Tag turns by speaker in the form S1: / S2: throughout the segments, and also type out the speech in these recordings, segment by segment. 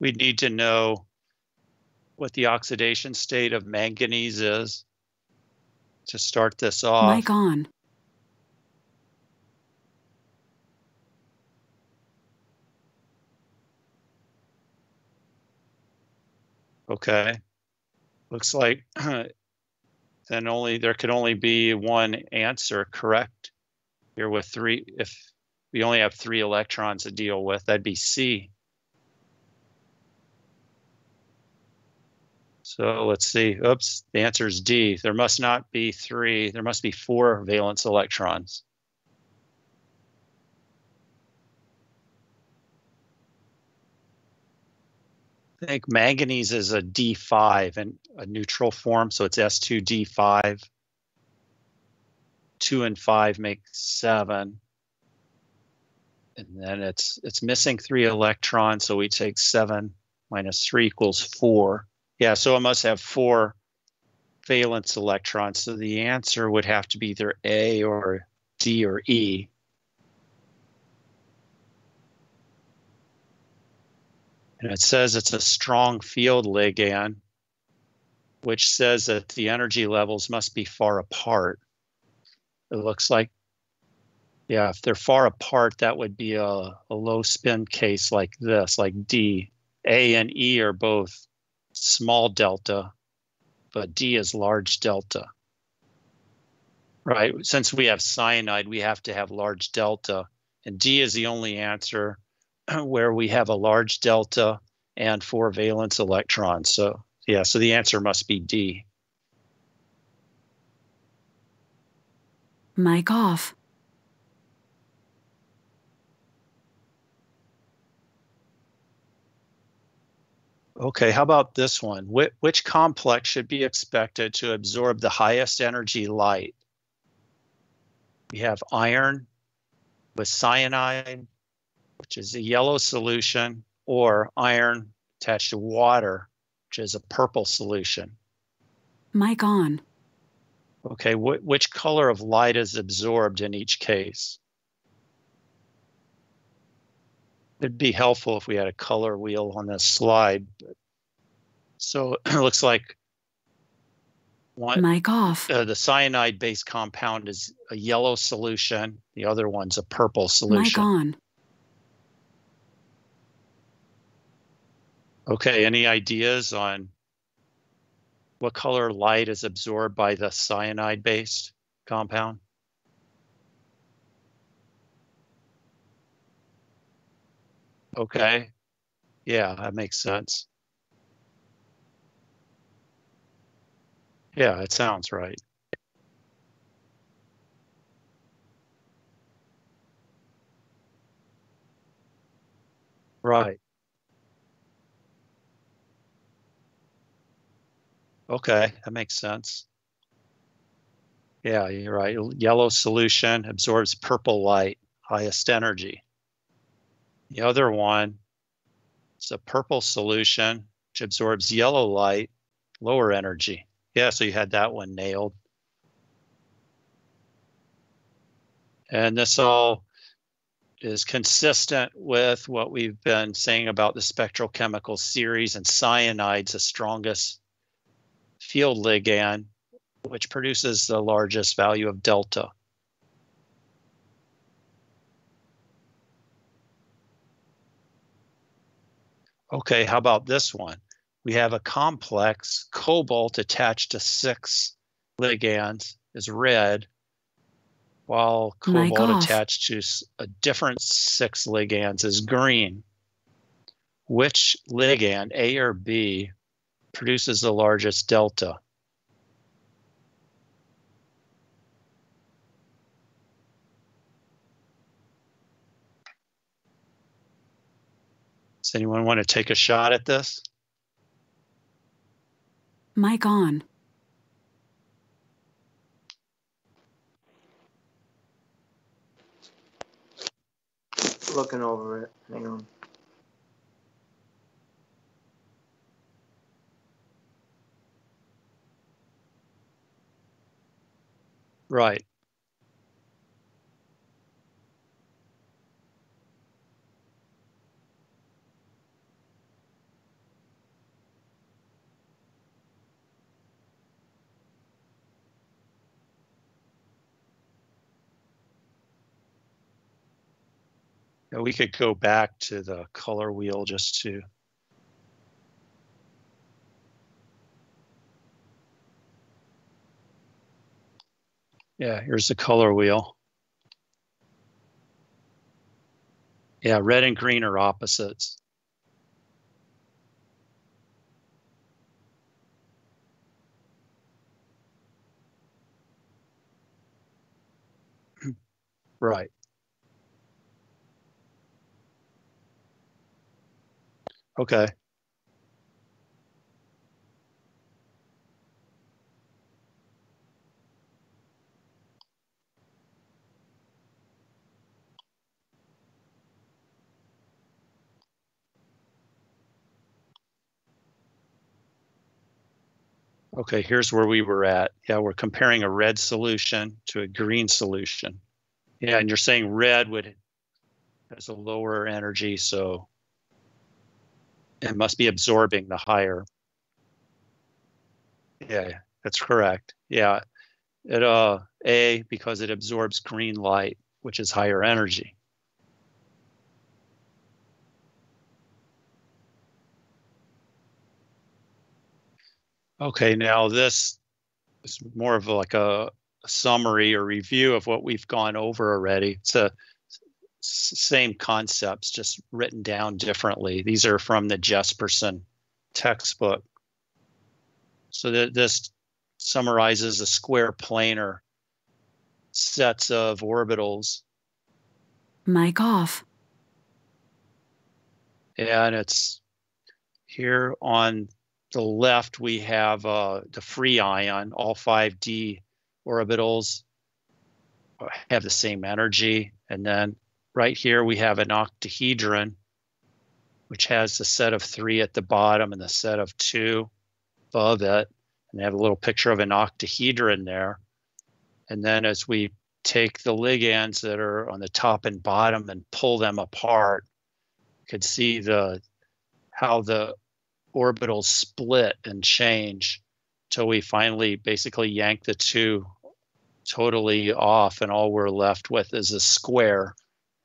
S1: we need to know what the oxidation state of manganese is to start this off.
S2: Mic on.
S1: Okay. Looks like then there could only be one answer correct here with 3. If we only have 3 electrons to deal with, that'd be C. So let's see. Oops, the answer is D. There must not be 3. There must be 4 valence electrons. I think manganese is a D5 in a neutral form, so it's S2D5. 2 and 5 make 7. And then it's missing 3 electrons, so we take 7 minus 3 equals 4. Yeah, so it must have 4 valence electrons. So the answer would have to be either A or D or E. And it says it's a strong field ligand, which says that the energy levels must be far apart. It looks like, yeah, if they're far apart, that would be a low spin case like this, like D. A and E are both small delta, but D is large delta. Right, since we have cyanide, we have to have large delta, and D is the only answer where we have a large delta and 4 valence electrons. So yeah, so the answer must be D.
S2: Mic off.
S1: Okay, how about this one? Which complex should be expected to absorb the highest energy light? We have iron with cyanide, which is a yellow solution, or iron attached to water, which is a purple solution.
S2: Mic on.
S1: Okay, which color of light is absorbed in each case? It'd be helpful if we had a color wheel on this slide. So it looks like
S2: Mic off.
S1: The cyanide-based compound is a yellow solution. The other one's a purple solution.
S2: Mic on.
S1: Okay, any ideas on what color light is absorbed by the cyanide-based compound? Okay, yeah, that makes sense. Yeah, it sounds right. Right. Okay, that makes sense. Yeah, you're right. Yellow solution absorbs purple light, highest energy. The other one is a purple solution, which absorbs yellow light, lower energy. Yeah, so you had that one nailed. And this all is consistent with what we've been saying about the spectral chemical series, and cyanide's the strongest field ligand, which produces the largest value of delta. Okay, how about this one? We have a complex, cobalt attached to 6 ligands is red, while cobalt attached to a different 6 ligands is green. Which ligand, A or B, produces the largest delta? Does anyone want to take a shot at this?
S2: Mic on.
S3: Looking over it. Hang on.
S1: Right. Now we could go back to the color wheel just to. Yeah, here's the color wheel. Yeah, red and green are opposites. Right. Okay. Okay, here's where we were at. Yeah, we're comparing a red solution to a green solution. Yeah, and you're saying red has a lower energy, so it must be absorbing the higher. Yeah, that's correct. Yeah, A, because it absorbs green light, which is higher energy. Okay, now this is more of like a summary or review of what we've gone over already. It's a same concepts, just written down differently. These are from the Jesperson textbook. So this summarizes a square planar sets of orbitals.
S2: Mic off.
S1: And it's here on the left, we have the free ion. All 5D orbitals have the same energy. And then right here, we have an octahedron, which has a set of 3 at the bottom and the set of 2 above it. And they have a little picture of an octahedron there. And then as we take the ligands that are on the top and bottom and pull them apart, you could see how the orbitals split and change till we finally basically yank the 2 totally off, and all we're left with is a square.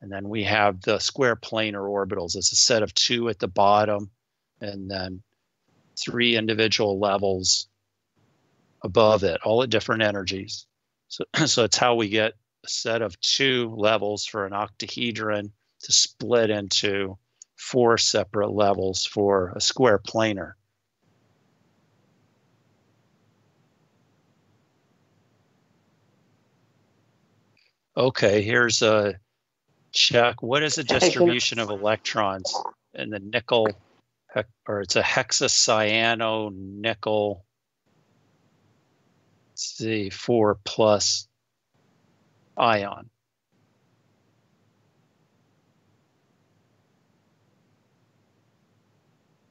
S1: And then we have the square planar orbitals. It's a set of 2 at the bottom and then 3 individual levels above it, all at different energies. So it's how we get a set of 2 levels for an octahedron to split into 4 separate levels for a square planar. Okay, here's a check. What is the distribution of electrons in the nickel, or it's a hexacyano nickel, let's see, 4+ ion?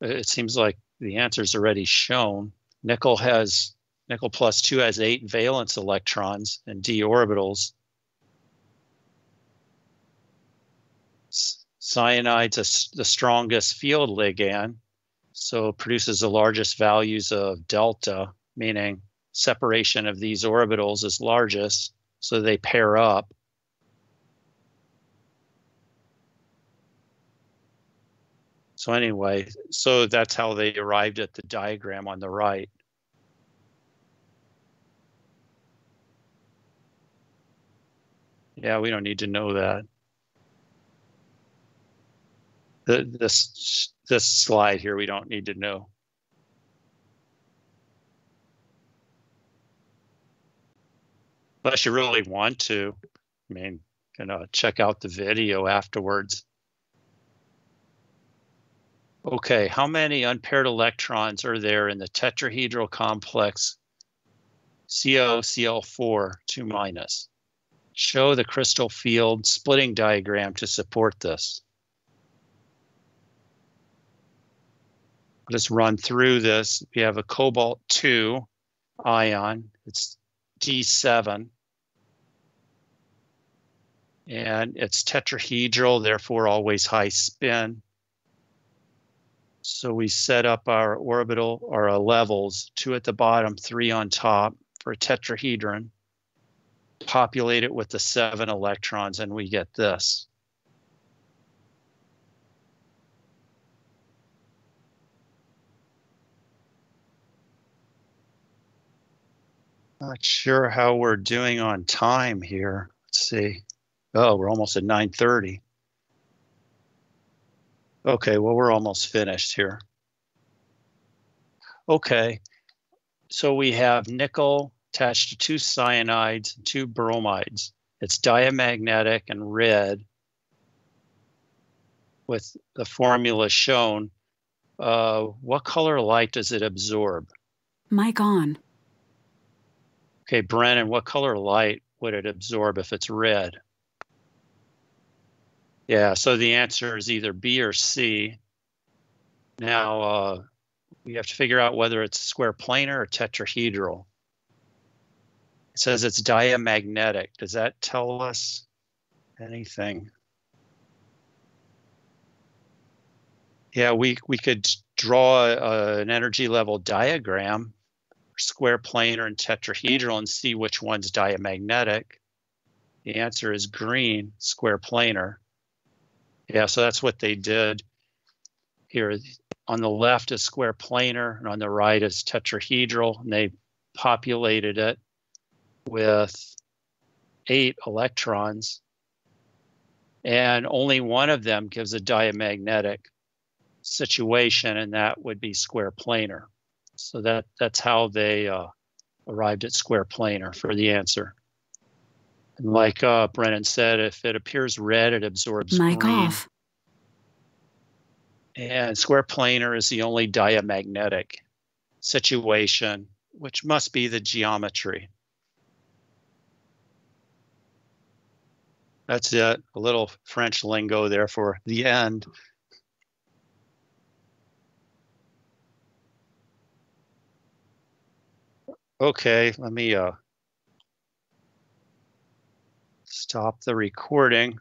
S1: It seems like the answer's already shown. Nickel plus 2 has 8 valence electrons and d orbitals. Cyanide's the strongest field ligand, so produces the largest values of delta, meaning separation of these orbitals is largest, so they pair up. So anyway, so that's how they arrived at the diagram on the right. Yeah, we don't need to know that. This slide here, we don't need to know. Unless you really want to. I mean, check out the video afterwards. Okay, how many unpaired electrons are there in the tetrahedral complex COCl4 2-? Show the crystal field splitting diagram to support this. Let's run through this. We have a cobalt 2 ion. It's D7. And it's tetrahedral, therefore always high spin. So we set up our orbital or our levels, 2 at the bottom, 3 on top for a tetrahedron. Populate it with the 7 electrons and we get this. Not sure how we're doing on time here. Let's see. Oh, we're almost at 9:30. Okay, well, we're almost finished here. Okay, so we have nickel attached to 2 cyanides and 2 bromides. It's diamagnetic and red with the formula shown. What color light does it absorb?
S2: Mic on.
S1: Okay, Brennan, what color light would it absorb if it's red? Yeah, so the answer is either B or C. Now, we have to figure out whether it's square planar or tetrahedral. It says it's diamagnetic. Does that tell us anything? Yeah, we could draw an energy level diagram, square planar and tetrahedral, and see which one's diamagnetic. The answer is green, square planar. Yeah, so that's what they did here. On the left is square planar, and on the right is tetrahedral, and they populated it with 8 electrons, and only one of them gives a diamagnetic situation, and that would be square planar. So that's how they arrived at square planar for the answer. And like Brennan said, if it appears red, it absorbs
S2: Mic
S1: green.
S2: off.
S1: And square planar is the only diamagnetic situation, which must be the geometry. That's it, a little French lingo there for the end. Okay, let me stop the recording.